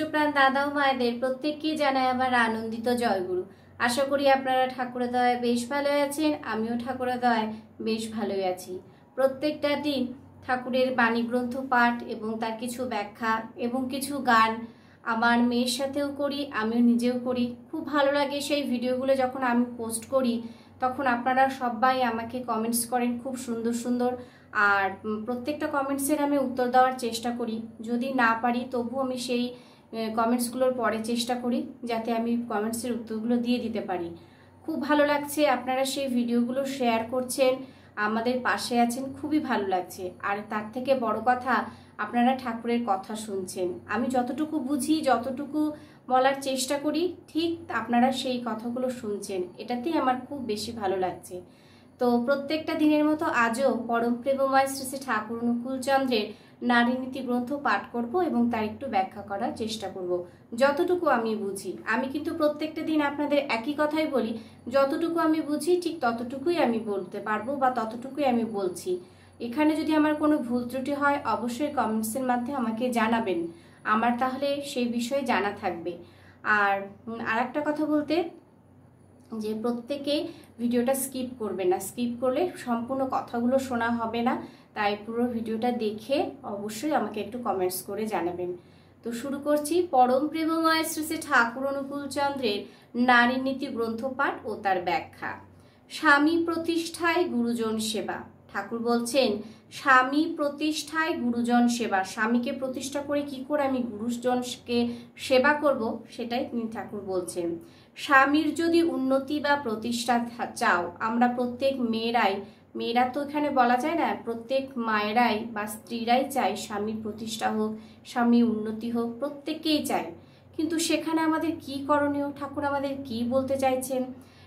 ইষ্টপ্রাণ দাদা ও মায়েদের প্রত্যেককেই জানাই আমার আনন্দিত জয়গুরু। আশা করি আপনারা ঠাকুরের দয়ায় বেশ ভালো আছেন, আমিও ঠাকুরের দয়ায় বেশ ভালোই আছি। প্রত্যেকটা দিন ঠাকুরের বাণী গ্রন্থ পাঠ এবং তার কিছু ব্যাখ্যা এবং কিছু গান আমার মেয়ের সাথেও করি, আমিও নিজেও করি। খুব ভালো লাগে সেই ভিডিওগুলো যখন আমি পোস্ট করি, তখন আপনারা সবাই আমাকে কমেন্টস করেন খুব সুন্দর সুন্দর। আর প্রত্যেকটা কমেন্টসের আমি উত্তর দেওয়ার চেষ্টা করি, যদি না পারি তবু আমি সেই কমেন্টসগুলোর পরে চেষ্টা করি যাতে আমি কমেন্টসের উত্তরগুলো দিয়ে দিতে পারি। খুব ভালো লাগছে, আপনারা সেই ভিডিওগুলো শেয়ার করছেন, আমাদের পাশে আছেন, খুবই ভালো লাগছে। আর তার থেকে বড় কথা, আপনারা ঠাকুরের কথা শুনছেন। আমি যতটুকু বুঝি, যতটুকু বলার চেষ্টা করি, ঠিক আপনারা সেই কথাগুলো শুনছেন, এটাতেই আমার খুব বেশি ভালো লাগছে। তো প্রত্যেকটা দিনের মতো আজও পরম প্রেমময় শ্রী শ্রী ঠাকুর অনুকূলচন্দ্রের নারী নীতি গ্রন্থ পাঠ করব এবং তার একটু ব্যাখ্যা করার চেষ্টা করব যতটুকু আমি বুঝি। আমি কিন্তু প্রত্যেকটা দিন আপনাদের একই কথাই বলি, যতটুকু আমি বুঝি ঠিক ততটুকুই আমি বলতে পারবো বা ততটুকুই আমি বলছি। এখানে যদি আমার কোনো ভুল ত্রুটি হয় অবশ্যই কমেন্টসের মাধ্যমে আমাকে জানাবেন, আমার তাহলে সেই বিষয়ে জানা থাকবে। আর আরেকটা কথা বলতে, যে প্রত্যেকেই ভিডিওটা স্কিপ করবে না, স্কিপ করলে সম্পূর্ণ কথাগুলো শোনা হবে না। তাই পুরো ভিডিওটা দেখে অবশ্যই আমাকে একটু কমেন্টস করে জানাবেন। তো শুরু করছি পরম প্রেমময় শ্রী শ্রী ঠাকুর অনুকূলচন্দ্রের নারী নীতি গ্রন্থ পাঠ ও তার ব্যাখ্যা। স্বামী প্রতিষ্ঠায় গুরুজন সেবা। ঠাকুর বলছেন, স্বামী প্রতিষ্ঠায় গুরুজন সেবা। স্বামীকে প্রতিষ্ঠা করে কি করে আমি গুরুজনকে সেবা করব, সেটাই তিনি ঠাকুর বলছেন। স্বামীর যদি উন্নতি বা প্রতিষ্ঠা চাও, আমরা প্রত্যেক মেয়েরা তো এখানে বলা যায় না, প্রত্যেক মায়েরাই বা স্ত্রীরাই চায় স্বামীর প্রতিষ্ঠা হোক, স্বামীর উন্নতি হোক, প্রত্যেককেই চায়। কিন্তু সেখানে আমাদের কি করণীয়, ঠাকুর আমাদের কি বলতে চাইছেন?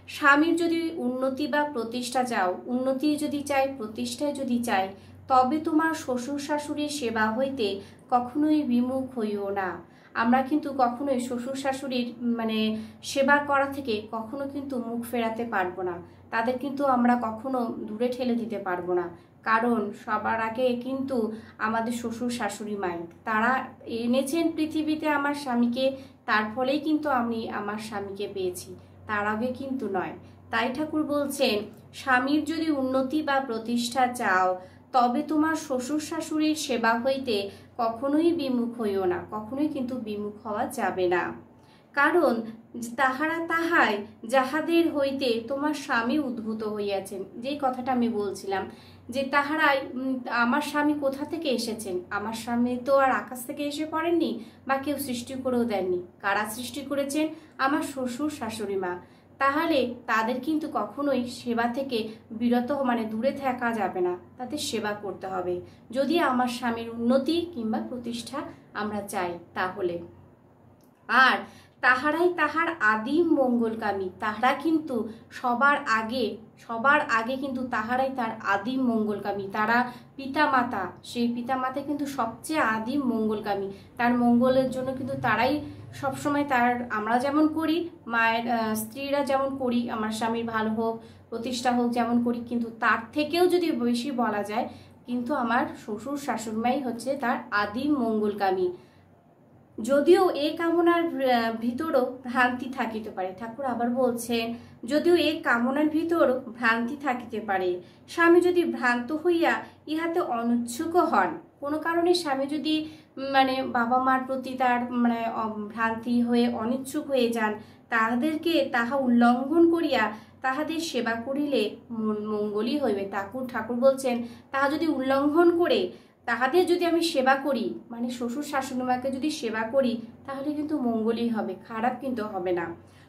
স্বামীর যদি উন্নতি বা প্রতিষ্ঠা চাও, উন্নতি যদি চাই, প্রতিষ্ঠায় যদি চাই, তবে তোমার শ্বশুর শাশুড়ির সেবা হইতে কখনোই বিমুখ হইও না। আমরা কিন্তু কখনোই শ্বশুর শাশুড়ির সেবা করা থেকে কখনো কিন্তু মুখ ফেরাতে পারবো না, তাদের কিন্তু আমরা কখনো দূরে ঠেলে দিতে পারবো না। কারণ সবার আগে কিন্তু আমাদের শ্বশুর শাশুড়ি মাই, তারা এনেছেন পৃথিবীতে আমার স্বামীকে, তার ফলেই কিন্তু আমি আমার স্বামীকে পেয়েছি, তার আগে কিন্তু নয়। তাই ঠাকুর বলছেন, স্বামীর যদি উন্নতি বা প্রতিষ্ঠা চাও, তবে তোমার শ্বশুর শাশুড়ির সেবা হইতে কখনোই বিমুখ হইও না, কখনোই কিন্তু বিমুখ হওয়া যাবে না। কারণ তাহারা তাহাই যাহাদের হইতে তোমার স্বামী উদ্ভূত হইয়াছেন। যেই কথাটা আমি বলছিলাম, যে তাহারাই, আমার স্বামী কোথা থেকে এসেছেন? আমার স্বামী তো আর আকাশ থেকে এসে পড়েননি বা কেউ সৃষ্টি করেও দেননি। কারা সৃষ্টি করেছেন? আমার শ্বশুর শাশুড়ি মা। তাহলে তাদের কিন্তু কখনোই সেবা থেকে বিরত দূরে থাকা যাবে না, তাদের সেবা করতে হবে যদি আমার স্বামীর উন্নতি কিংবা প্রতিষ্ঠা আমরা চাই তাহলে। আর তাহারাই তাহার আদিম মঙ্গলকামী, তাহারা কিন্তু সবার আগে কিন্তু তাহারাই তার আদিম মঙ্গলকামী। তারা পিতামাতা, সেই পিতামাতা কিন্তু সবচেয়ে আদিম মঙ্গলকামী। তার মঙ্গলের জন্য কিন্তু তারাই সবসময়, আমরা যেমন করি, মায়ের স্ত্রীরা যেমন করি, আমার স্বামীর ভালো হোক, প্রতিষ্ঠা হোক, যেমন করি, কিন্তু তার থেকেও যদি বেশি বলা যায়, কিন্তু আমার শ্বশুর শাশুড়িমাই হচ্ছে তার আদিম মঙ্গলকামী। যদিও এই কামনার ভিতরও ভ্রান্তি থাকিতে পারে। ঠাকুর আবার বলছেন, যদিও এই কামনার ভিতরও ভ্রান্তি থাকিতে পারে। স্বামী যদি ভ্রান্ত হইয়া ইহাতে অনুচ্ছুক হন, কোনো কারণে স্বামী যদি বাবা মার প্রতি তার ভ্রান্তি হয়ে অনিচ্ছুক হয়ে যান, তাহাদেরকে তাহা উল্লঙ্ঘন করিয়া তাহাদের সেবা করিলে মঙ্গলই হইবে। ঠাকুর বলছেন, তাহা যদি উল্লঙ্ঘন করে তাহাদের যদি আমি সেবা করি, শ্বশুর শাশুড়িমাকে যদি সেবা করি, তাহলে কিন্তু মঙ্গলই হবে, খারাপ কিন্তু হবে না।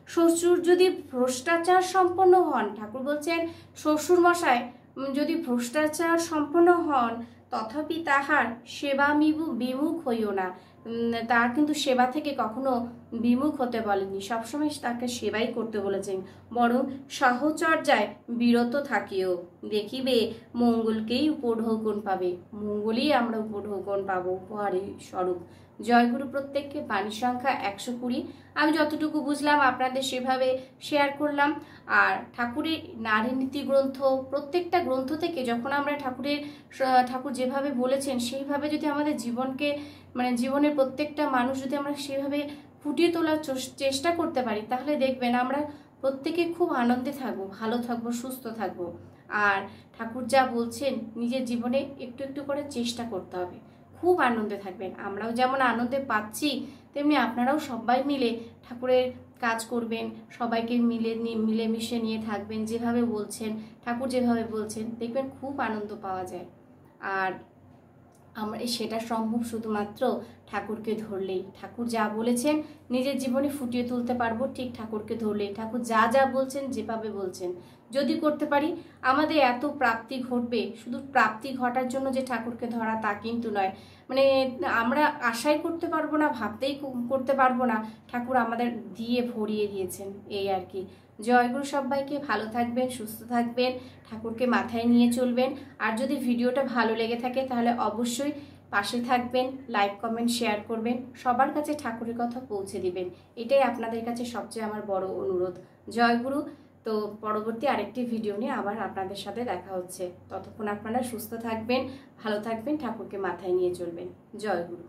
শ্বশুর যদি ভ্রষ্টাচার সম্পন্ন হন, ঠাকুর বলছেন শ্বশুর মশাই যদি ভ্রষ্টাচার সম্পন্ন হন, তথাপি তাহার সেবা বিমুখ হইও না। তার কিন্তু সেবা থেকে কখনো বিমুখ হতে বলেননি, সবসময় তাকে সেবাই করতে বলেছেন, বরং সাহচর্যায় বিরত থাকিও। দেখিবে মঙ্গলকেই উপঢৌকন পাবে, মঙ্গলই আমরা উপঢৌকন পাবো উপহারের স্বরূপ। জয়গুরু। প্রত্যেককে বাণী সংখ্যা 120। আমি যতটুকু বুঝলাম আপনাদের সেভাবে শেয়ার করলাম। আর ঠাকুরের নারী নীতি গ্রন্থ, প্রত্যেকটা গ্রন্থ থেকে যখন আমরা ঠাকুর যেভাবে বলেছেন সেইভাবে যদি আমাদের জীবনকে জীবনের প্রত্যেকটা মানুষ যদি আমরা সেভাবে ফুটিয়ে তোলার চেষ্টা করতে পারি, তাহলে দেখবেন আমরা প্রত্যেকে খুব আনন্দে থাকবো, ভালো থাকবো, সুস্থ থাকবো। আর ঠাকুর যা বলছেন নিজের জীবনে একটু একটু করে চেষ্টা করতে হবে, খুব আনন্দে থাকবেন। আমরাও যেমন আনন্দে পাচ্ছি, তেমনি আপনারাও সবাই মিলে ঠাকুরের কাজ করবেন, সবাইকে মিলেমিশে নিয়ে থাকবেন, যেভাবে বলছেন ঠাকুর যেভাবে বলছেন, দেখবেন খুব আনন্দ পাওয়া যায়। আর আমরা সেটা সম্ভব শুধুমাত্র ঠাকুরকে ধরলেই। ঠাকুর যা বলেছেন নিজের জীবনে ফুটিয়ে তুলতে পারবো ঠিক ঠাকুরকে ধরলেই। ঠাকুর যা যা বলছেন, যেভাবে বলছেন যদি করতে পারি, আমাদের এত প্রাপ্তি ঘটবে। শুধু প্রাপ্তি ঘটার জন্য যে ঠাকুরকে ধরা তা কিন্তু নয়, আমরা আশাই করতে পারবো না, ভাবতেই করতে পারবো না, ঠাকুর আমাদের দিয়ে ভরিয়ে দিয়েছেন, এই আর কি। জয়গুরু। সবাইকে ভালো থাকবেন, সুস্থ থাকবেন, ঠাকুরকে মাথায় নিয়ে চলবেন। আর যদি ভিডিওটা ভালো লেগে থাকে তাহলে অবশ্যই পাশে থাকবেন, লাইক কমেন্ট শেয়ার করবেন, সবার কাছে ঠাকুরের কথা পৌঁছে দিবেন। এটাই আপনাদের কাছে সবচেয়ে আমার বড় অনুরোধ। জয়গুরু। তো পরবর্তী আরেকটি ভিডিও নিয়ে আবার আপনাদের সাথে দেখা হচ্ছে। ততক্ষণ আপনারা সুস্থ থাকবেন, ভালো থাকবেন, ঠাকুরকে মাথায় নিয়ে চলবেন। জয়গুরু।